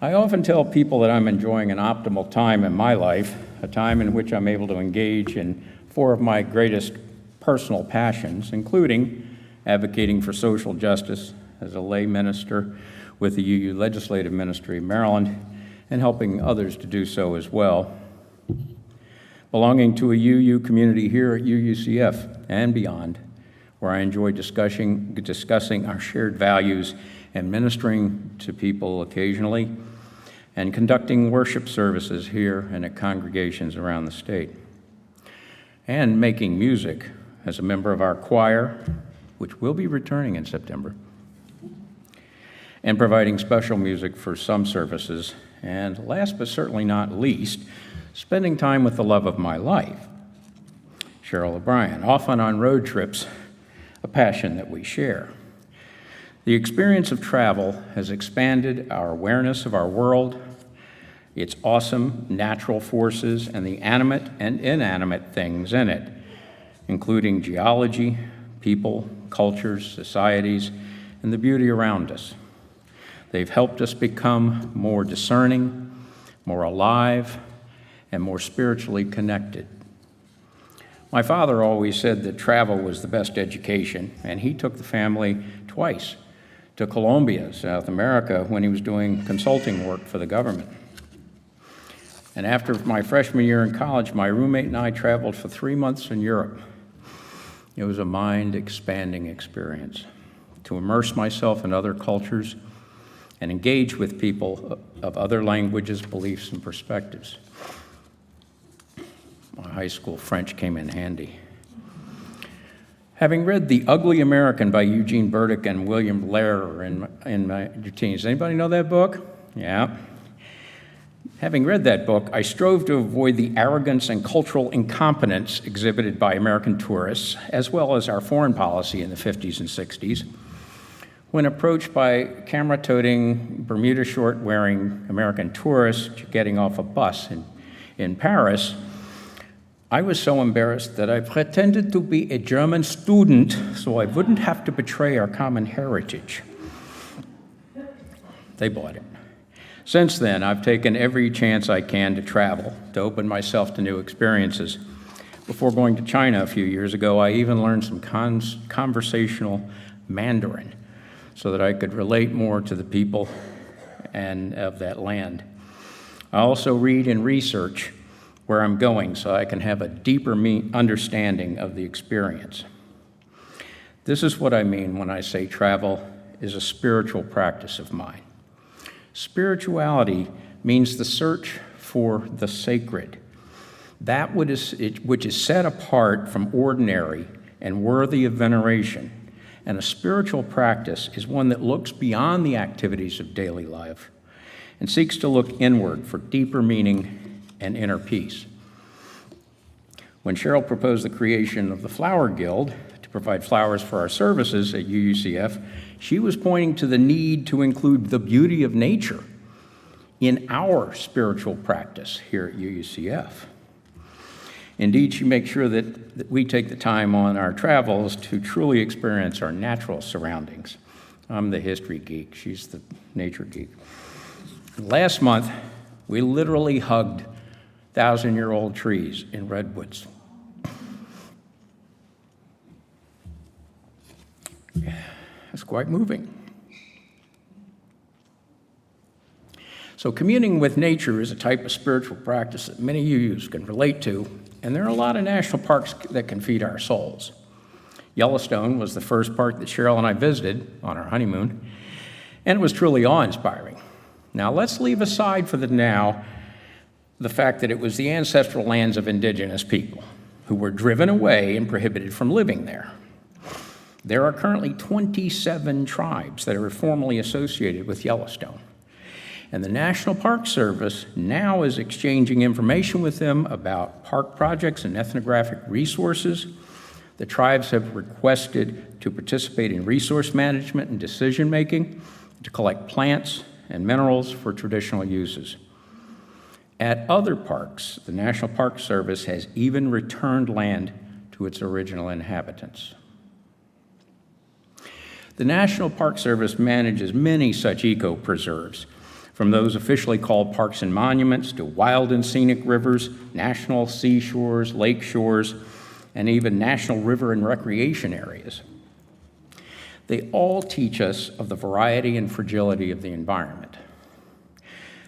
I often tell people that I'm enjoying an optimal time in my life, a time in which I'm able to engage in four of my greatest personal passions, including advocating for social justice as a lay minister with the UU Legislative Ministry of Maryland, and helping others to do so as well. Belonging to a UU community here at UUCF and beyond, where I enjoy discussing our shared values and ministering to people occasionally, and conducting worship services here and at congregations around the state. And making music as a member of our choir, which will be returning in September, and providing special music for some services, and last but certainly not least, spending time with the love of my life, Cheryl O'Brien, often on road trips, a passion that we share. The experience of travel has expanded our awareness of our world, its awesome natural forces, and the animate and inanimate things in it, including geology, people, cultures, societies, and the beauty around us. They've helped us become more discerning, more alive, and more spiritually connected. My father always said that travel was the best education, and he took the family twice to Colombia, South America, when he was doing consulting work for the government. And after my freshman year in college, my roommate and I traveled for 3 months in Europe. It was a mind-expanding experience to immerse myself in other cultures and engage with people of other languages, beliefs, and perspectives. My high school French came in handy. Having read The Ugly American by Eugene Burdick and William Lehrer in my teens, anybody know that book? Yeah. Having read that book, I strove to avoid the arrogance and cultural incompetence exhibited by American tourists, as well as our foreign policy in the 50s and 60s. When approached by camera-toting, Bermuda short-wearing American tourists getting off a bus in Paris, I was so embarrassed that I pretended to be a German student so I wouldn't have to betray our common heritage. They bought it. Since then, I've taken every chance I can to travel, to open myself to new experiences. Before going to China a few years ago, I even learned some conversational Mandarin so that I could relate more to the people and of that land. I also read and research where I'm going so I can have a deeper understanding of the experience. This is what I mean when I say travel is a spiritual practice of mine. Spirituality means the search for the sacred, that which is set apart from ordinary and worthy of veneration. And a spiritual practice is one that looks beyond the activities of daily life and seeks to look inward for deeper meaning and inner peace. When Cheryl proposed the creation of the Flower Guild to provide flowers for our services at UUCF, she was pointing to the need to include the beauty of nature in our spiritual practice here at UUCF. Indeed, she makes sure that we take the time on our travels to truly experience our natural surroundings. I'm the history geek, she's the nature geek. Last month, we literally hugged 1,000-year-old trees in redwoods. It's quite moving. So communing with nature is a type of spiritual practice that many UUs can relate to, and there are a lot of national parks that can feed our souls. Yellowstone was the first park that Cheryl and I visited on our honeymoon, and it was truly awe-inspiring. Now let's leave aside for the fact that it was the ancestral lands of indigenous people who were driven away and prohibited from living there. There are currently 27 tribes that are formally associated with Yellowstone. And the National Park Service now is exchanging information with them about park projects and ethnographic resources. The tribes have requested to participate in resource management and decision-making, to collect plants and minerals for traditional uses. At other parks, the National Park Service has even returned land to its original inhabitants. The National Park Service manages many such eco-preserves. from those officially called parks and monuments to wild and scenic rivers, national seashores, lake shores, and even national river and recreation areas. They all teach us of the variety and fragility of the environment.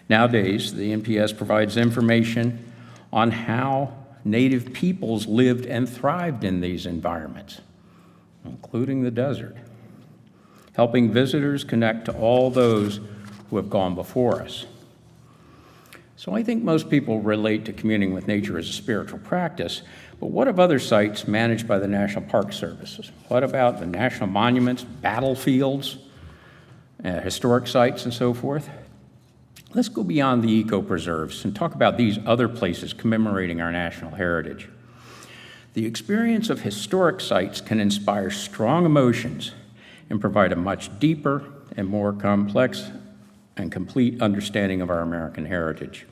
Nowadays, the NPS provides information on how Native peoples lived and thrived in these environments, including the desert, helping visitors connect to all those who have gone before us. So I think most people relate to communing with nature as a spiritual practice, but what of other sites managed by the National Park Service? What about the national monuments, battlefields, historic sites, and so forth? Let's go beyond the eco-preserves and talk about these other places commemorating our national heritage. The experience of historic sites can inspire strong emotions and provide a much deeper and more complex and complete understanding of our American heritage.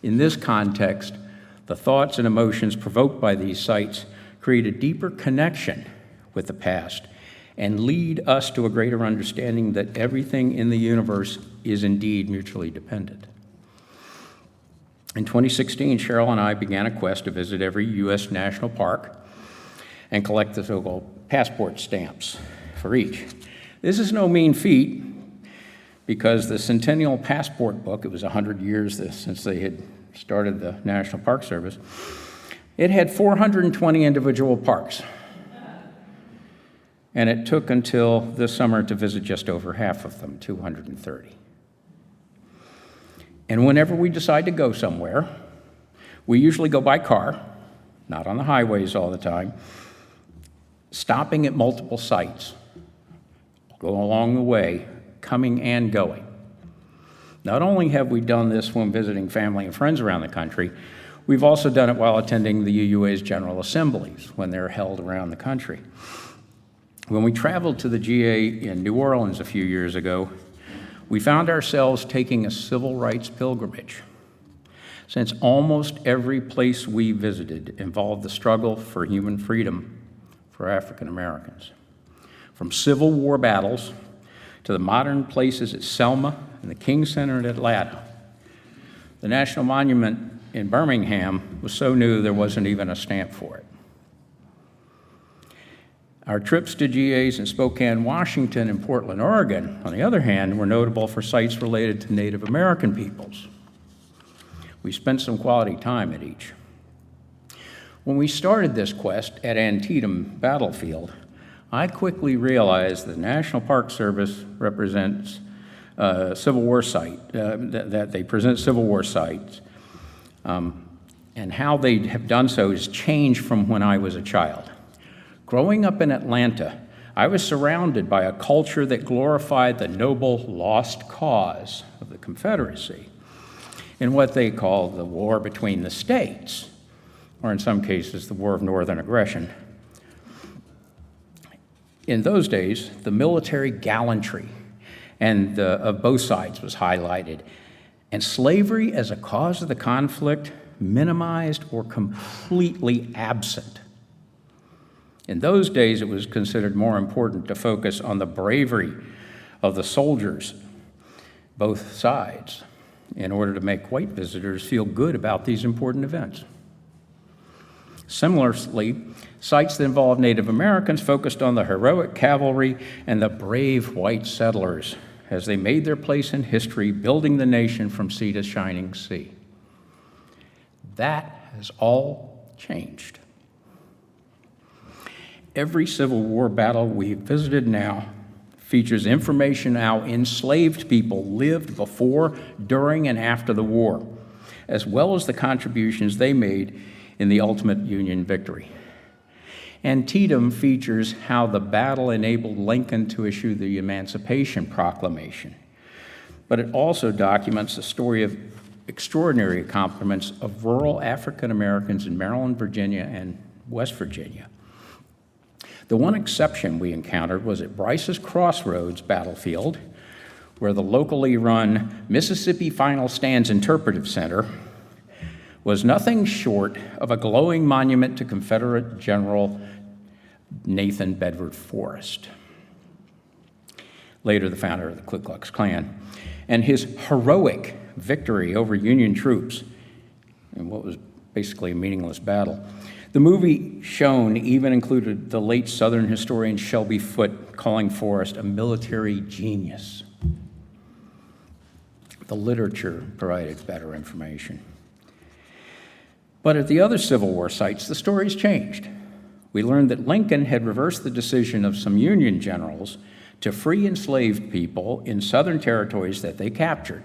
In this context, the thoughts and emotions provoked by these sites create a deeper connection with the past and lead us to a greater understanding that everything in the universe is indeed mutually dependent. In 2016, Cheryl and I began a quest to visit every U.S. national park and collect the so-called passport stamps for each. This is no mean feat because the Centennial Passport book, it was 100 years since they had started the National Park Service, it had 420 individual parks. And it took until this summer to visit just over half of them, 230. And whenever we decide to go somewhere, we usually go by car, not on the highways all the time, stopping at multiple sites, go along the way, coming and going. Not only have we done this when visiting family and friends around the country, we've also done it while attending the UUA's General Assemblies when they're held around the country. When we traveled to the GA in New Orleans a few years ago, we found ourselves taking a civil rights pilgrimage, since almost every place we visited involved the struggle for human freedom for African Americans. From Civil War battles to the modern places at Selma and the King Center in Atlanta. The National Monument in Birmingham was so new there wasn't even a stamp for it. Our trips to GAs in Spokane, Washington, and Portland, Oregon, on the other hand, were notable for sites related to Native American peoples. We spent some quality time at each. When we started this quest at Antietam Battlefield, I quickly realized the National Park Service represents Civil War site, that they present Civil War sites, and how they have done so has changed from when I was a child. Growing up in Atlanta, I was surrounded by a culture that glorified the noble lost cause of the Confederacy in what they call the war between the states, or in some cases, the War of Northern Aggression. In those days, the military gallantry of both sides was highlighted, and slavery as a cause of the conflict minimized or completely absent. In those days, it was considered more important to focus on the bravery of the soldiers, both sides, in order to make white visitors feel good about these important events. Similarly, sites that involved Native Americans focused on the heroic cavalry and the brave white settlers as they made their place in history, building the nation from sea to shining sea. That has all changed. Every Civil War battle we've visited now features information how enslaved people lived before, during, and after the war, as well as the contributions they made in the ultimate Union victory. Antietam features how the battle enabled Lincoln to issue the Emancipation Proclamation, but it also documents the story of extraordinary accomplishments of rural African Americans in Maryland, Virginia, and West Virginia. The one exception we encountered was at Bryce's Crossroads battlefield, where the locally run Mississippi Final Stands Interpretive Center was nothing short of a glowing monument to Confederate General Nathan Bedford Forrest. later the founder of the Ku Klux Klan, and his heroic victory over Union troops in what was basically a meaningless battle. The movie shown even included the late Southern historian Shelby Foote calling Forrest a military genius. The literature provided better information. But at the other Civil War sites, the stories changed. We learned that Lincoln had reversed the decision of some Union generals to free enslaved people in Southern territories that they captured.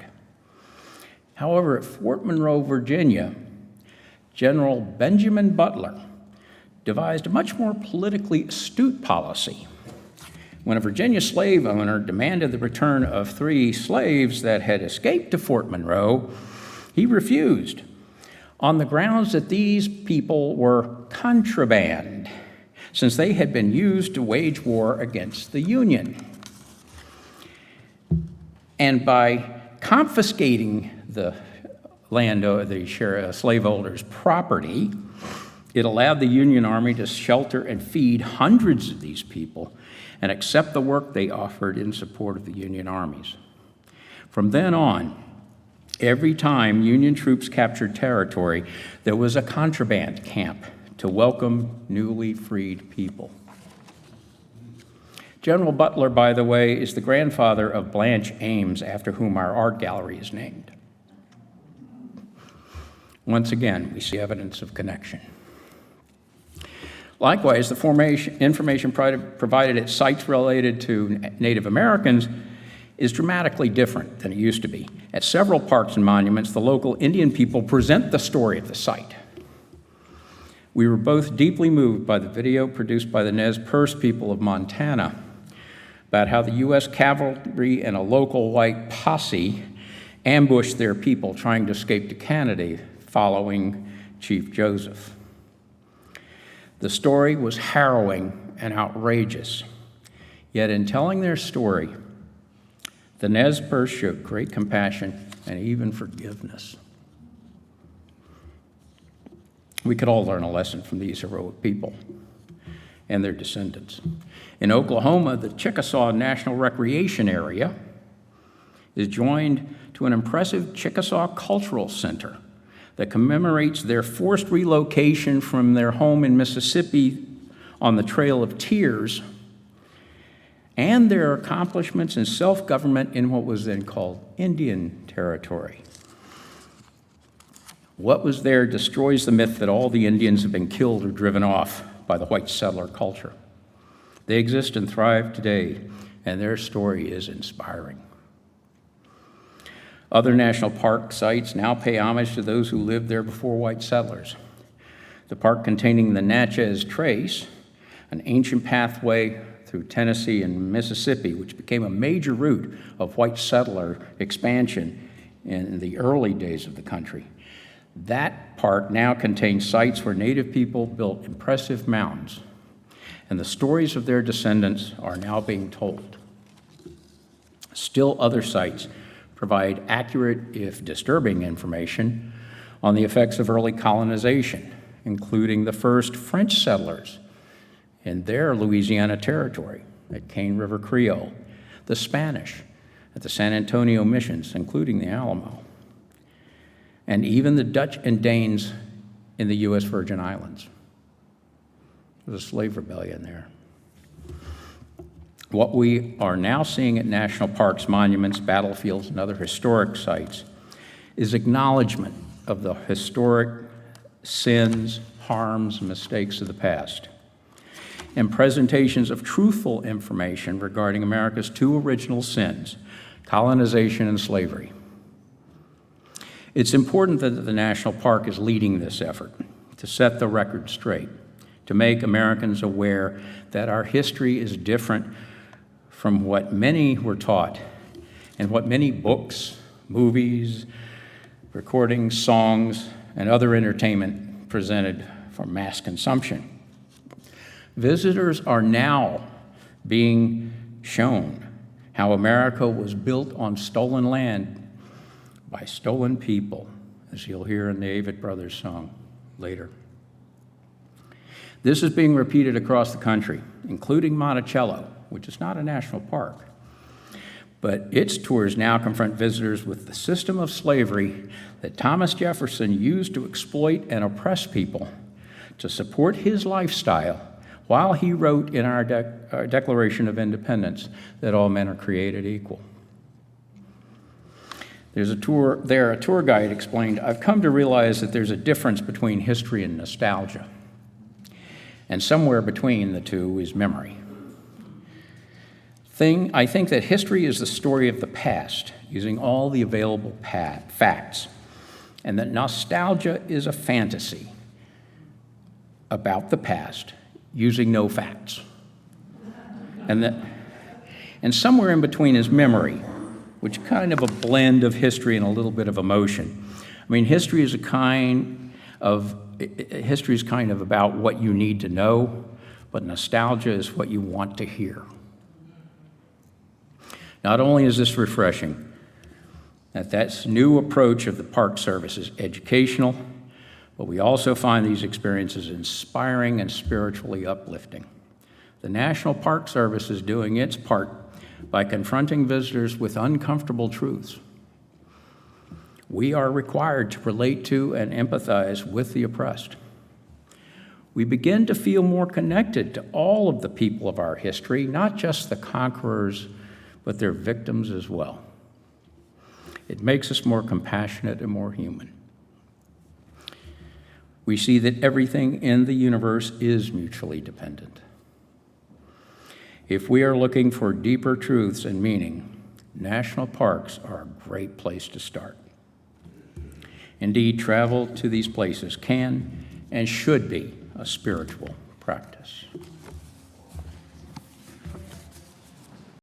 However, at Fort Monroe, Virginia, General Benjamin Butler devised a much more politically astute policy. When a Virginia slave owner demanded the return of 3 slaves that had escaped to Fort Monroe, he refused on the grounds that these people were contraband, since they had been used to wage war against the Union. And by confiscating the slaveholders' property, it allowed the Union Army to shelter and feed hundreds of these people and accept the work they offered in support of the Union armies. From then on, every time Union troops captured territory, there was a contraband camp to welcome newly freed people. General Butler, by the way, is the grandfather of Blanche Ames, after whom our art gallery is named. Once again, we see evidence of connection. Likewise, the information provided at sites related to Native Americans is dramatically different than it used to be. At several parks and monuments, the local Indian people present the story of the site. We were both deeply moved by the video produced by the Nez Perce people of Montana about how the U.S. cavalry and a local white posse ambushed their people trying to escape to Canada following Chief Joseph. The story was harrowing and outrageous, yet in telling their story, the Nez Perce showed great compassion and even forgiveness. We could all learn a lesson from these heroic people and their descendants. In Oklahoma, the Chickasaw National Recreation Area is joined to an impressive Chickasaw Cultural Center that commemorates their forced relocation from their home in Mississippi on the Trail of Tears and their accomplishments in self-government in what was then called Indian Territory. What was there destroys the myth that all the Indians have been killed or driven off by the white settler culture. They exist and thrive today, and their story is inspiring. Other national park sites now pay homage to those who lived there before white settlers. The park containing the Natchez Trace, an ancient pathway through Tennessee and Mississippi, which became a major route of white settler expansion in the early days of the country. That park now contains sites where Native people built impressive mounds, and the stories of their descendants are now being told. Still other sites provide accurate, if disturbing, information on the effects of early colonization, including the first French settlers in their Louisiana territory at Cane River Creole, the Spanish at the San Antonio missions, including the Alamo, and even the Dutch and Danes in the U.S. Virgin Islands. There was a slave rebellion there. What we are now seeing at national parks, monuments, battlefields, and other historic sites is acknowledgement of the historic sins, harms, and mistakes of the past, and presentations of truthful information regarding America's 2 original sins, colonization and slavery. It's important that the National Park is leading this effort to set the record straight, to make Americans aware that our history is different from what many were taught and what many books, movies, recordings, songs, and other entertainment presented for mass consumption. Visitors are now being shown how America was built on stolen land by stolen people, as you'll hear in the Avett Brothers song later. This is being repeated across the country, including Monticello, which is not a national park. But its tours now confront visitors with the system of slavery that Thomas Jefferson used to exploit and oppress people to support his lifestyle while he wrote in our Declaration of Independence that all men are created equal. There's a tour guide explained, "I've come to realize that there's a difference between history and nostalgia. And somewhere between the two is memory. I think that history is the story of the past, using all the available facts, and that nostalgia is a fantasy about the past, using no facts. And somewhere in between is memory, which kind of a blend of history and a little bit of emotion. I mean, history is kind of about what you need to know, but nostalgia is what you want to hear." Not only is this refreshing, that new approach of the Park Service is educational, but we also find these experiences inspiring and spiritually uplifting. The National Park Service is doing its part by confronting visitors with uncomfortable truths. We are required to relate to and empathize with the oppressed. We begin to feel more connected to all of the people of our history, not just the conquerors, but their victims as well. It makes us more compassionate and more human. We see that everything in the universe is mutually dependent. If we are looking for deeper truths and meaning, national parks are a great place to start. Indeed, travel to these places can and should be a spiritual practice.